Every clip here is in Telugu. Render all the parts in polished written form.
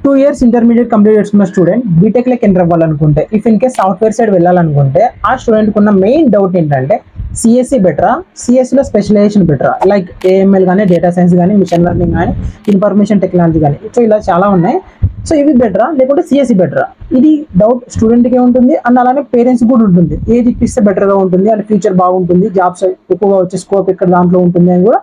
2 years ఇంటర్మీడియట్ కంప్లీట్ చేసుకున్న స్టూడెంట్ బీటెక్ లెక్ ఎంటర్ అవ్వాలనుకుంటే if in case software side వెళ్ళాలనుకుంటే ఆ స్టూడెంట్ కున్న మెయిన్ డౌట్ ఏంటంటే సిఎస్సి బెటరా, సిఎస్సిలో స్పెషలైజేషన్ బెటరా, లైక్ ఏఎంఎల్ కానీ, డేటా సైన్స్ కానీ, మిషన్ లెర్నింగ్ కానీ, ఇన్ఫర్మేషన్ టెక్నాలజీ కానీ, సో ఇలా చాలా ఉన్నాయి. సో ఇవి బెటరా లేకుంటే సిఎస్సి బెటరా, ఇది డౌట్ స్టూడెంట్కే ఉంటుంది అండ్ అలానే పేరెంట్స్ కూడా ఉంటుంది. ఏది ఇప్పిస్తే బెటర్గా ఉంటుంది అండ్ ఫ్యూచర్ బాగుంటుంది, జాబ్స్ ఎక్కువగా వచ్చే స్కోప్ ఇక్కడ దాంట్లో ఉంటుంది అని కూడా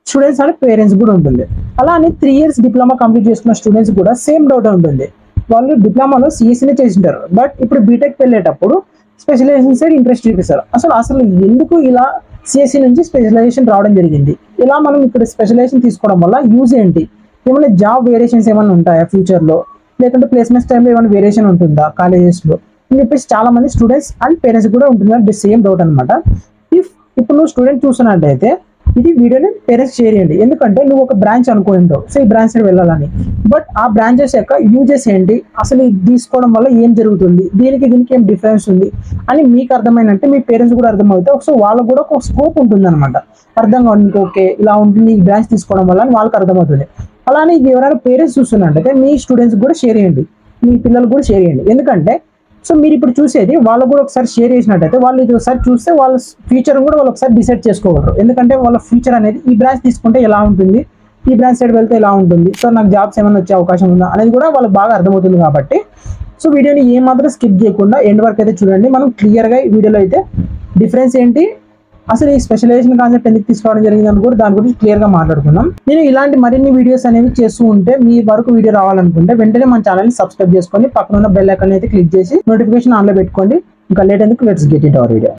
స్టూడెంట్స్ అండ్ పేరెంట్స్ కూడా ఉంటుంది. అలానే 3 years డిప్లొమా కంప్లీట్ చేసుకున్న స్టూడెంట్స్ కూడా సేమ్ డౌట్ ఉంటుంది. వాళ్ళు డిప్లొమాలో సిఎస్సినే చేసింటారు, బట్ ఇప్పుడు బీటెక్ వెళ్ళేటప్పుడు స్పెషలైజేషన్ సైడ్ ఇంట్రెస్ట్ చూపిస్తారు. అసలు ఎందుకు ఇలా సిఎస్సి నుంచి స్పెషలైజేషన్ రావడం జరిగింది, ఇలా మనం ఇక్కడ స్పెషలైజేషన్ తీసుకోవడం వల్ల యూజ్ ఏంటి, ఏమైనా జాబ్ వేరియేషన్స్ ఏమైనా ఉంటాయా ఫ్యూచర్లో, లేకుంటే ప్లేస్మెంట్స్ టైంలో ఏమైనా వేరియేషన్ ఉంటుందా కాలేజెస్లో అని చెప్పేసి చాలా మంది స్టూడెంట్స్ అండ్ పేరెంట్స్ కూడా ఉంటుంది సేమ్ డౌట్ అనమాట. ఇప్పుడు నువ్వు స్టూడెంట్ చూస్తున్నట్టయితే ఇది వీడియోని పేరెంట్స్ షేర్ చేయండి, ఎందుకంటే నువ్వు ఒక బ్రాంచ్ అనుకుంటావు సో ఈ బ్రాంచ్ సైడ్ వెళ్ళాలని, బట్ ఆ బ్రాంచెస్ యొక్క యూజెస్ ఏంటి, అసలు ఇది తీసుకోవడం వల్ల ఏం జరుగుతుంది, దీనికి ఏం డిఫరెన్స్ ఉంది అని మీకు అర్థమైనట్టే మీ పేరెంట్స్ కూడా అర్థమవుతాయి. సో వాళ్ళకు కూడా ఒక స్కోప్ ఉంటుంది అనమాట, అర్థం కావాలి ఓకే ఇలా ఉంటుంది ఈ బ్రాంచ్ తీసుకోవడం వల్ల అని వాళ్ళకి అర్థమవుతుంది. అలానే ఎవరైనా పేరెంట్స్ చూస్తున్నట్టయితే మీ స్టూడెంట్స్ కూడా షేర్ చేయండి, మీ పిల్లలు కూడా షేర్ చేయండి, ఎందుకంటే సో మీరు ఇప్పుడు చూసేది వాళ్ళు కూడా ఒకసారి షేర్ చేసినట్టయితే వాళ్ళు ఇది ఒకసారి చూస్తే వాళ్ళ ఫ్యూచర్ కూడా వాళ్ళు ఒకసారి డిసైడ్ చేసుకోగలరు. ఎందుకంటే వాళ్ళ ఫ్యూచర్ అనేది ఈ బ్రాంచ్ తీసుకుంటే ఎలా ఉంటుంది, ఈ బ్రాంచ్ సైడ్ వెళ్తే ఎలా ఉంటుంది, సో నాకు జాబ్స్ ఏమైనా వచ్చే అవకాశం ఉందా అనేది కూడా వాళ్ళకి బాగా అర్థమవుతుంది. కాబట్టి సో వీడియోని ఏమాత్రం స్కిప్ చేయకుండా ఎండ్ వరకు అయితే చూడండి. మనం క్లియర్గా ఈ వీడియోలో అయితే డిఫరెన్స్ ఏంటి, అసలు ఈ స్పెషలైజేషన్ కాన్సెప్ట్ ఎందుకు తీసుకోవడం జరిగిందని కూడా దాని గురించి క్లియర్గా మాట్లాడుకుందాం. నేను ఇలాంటి మరిన్ని వీడియోస్ అనేవి చేస్తూ ఉంటే మీ వరకు వీడియో రావాలనుకుంటే వెంటనే మన ఛానల్ని సబ్స్క్రైబ్ చేసుకొని పక్కన ఉన్న బెల్ ఐకాన్ అయితే క్లిక్ చేసి నోటిఫికేషన్ ఆన్లో పెట్టుకోండి. ఇంకా లేట్ ఎందుకు, let's get it our video.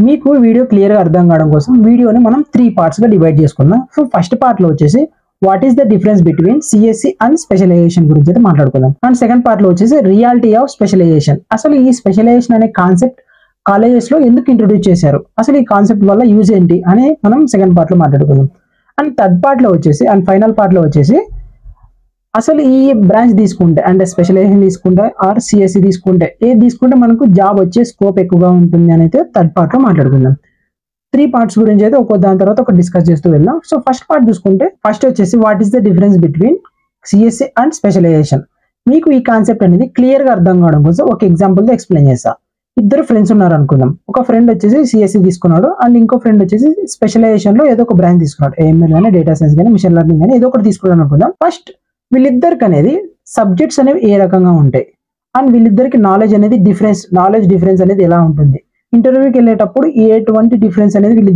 మీకు వీడియో క్లియర్గా అర్థం కావడం కోసం వీడియోని మనం 3 పార్ట్స్గా డివైడ్ చేసుకుందాం. సో ఫస్ట్ పార్ట్లో వచ్చేసి what is the difference between CSC and specialisation గురించి అయితే మాట్లాడుకుందాం. అండ్ సెకండ్ పార్ట్ లో వచ్చేసి రియాలిటీ ఆఫ్ స్పెషలైజేషన్, అసలు ఈ స్పెషలైజేషన్ అనే కాన్సెప్ట్ కాలేజెస్ లో ఎందుకు ఇంట్రొడ్యూస్ చేశారు, అసలు ఈ కాన్సెప్ట్ వల్ల యూజ్ ఏంటి అని మనం సెకండ్ పార్ట్ లో మాట్లాడుకుందాం. అండ్ థర్డ్ పార్ట్ లో వచ్చేసి అండ్ ఫైనల్ పార్ట్ లో వచ్చేసి అసలు ఈ బ్రాంచ్ తీసుకుంటే అంటే స్పెషలైజేషన్ తీసుకుంటే ఆర్ సిఎస్సి తీసుకుంటే ఏది తీసుకుంటే మనకు జాబ్ వచ్చే స్కోప్ ఎక్కువగా ఉంటుంది అని అయితే థర్డ్ పార్ట్ లో మాట్లాడుకుందాం. 3 parts గురించి అయితే దాని తర్వాత ఒక డిస్కస్ చేస్తూ వెళ్దాం. సో ఫస్ట్ పార్ట్ చూసుకుంటే ఫస్ట్ వచ్చేసి what is the difference between CSC and specialisation. మీకు ఈ కాన్సెప్ట్ అనేది క్లియర్ గా అర్థం కావడం కోసం ఒక ఎగ్జాంపుల్ తో ఎక్స్ప్లెయిన్ చేస్తా. 2 ఫ్రెండ్స్ ఉన్నారు అనుకుందాం, ఒక ఫ్రెండ్ వచ్చేసి సిఎస్సి తీసుకున్నాడు అండ్ ఇంకో ఫ్రెండ్ వచ్చేసి స్పెషలైజేషన్ లో ఏదో ఒక బ్రాంచ్ తీసుకున్నాడు, ఏఎంఎల్ కానీ, డేటా సైన్స్ కానీ, మిషన్ లెర్నింగ్ కానీ ఏదో ఒకటి తీసుకున్నాడు అనుకుందాం. ఫస్ట్ వీళ్ళిద్దరికి అనేది సబ్జెక్ట్స్ అనేవి ఏ రకంగా ఉంటాయి అండ్ వీళ్ళిద్దరికి నాలెడ్జ్ డిఫరెన్స్ అనేది ఎలా ఉంటుంది, ఇంటర్వ్యూకి వెళ్ళేటప్పుడు ఎటువంటి డిఫరెన్స్ అనేది వీళ్ళిద్దరు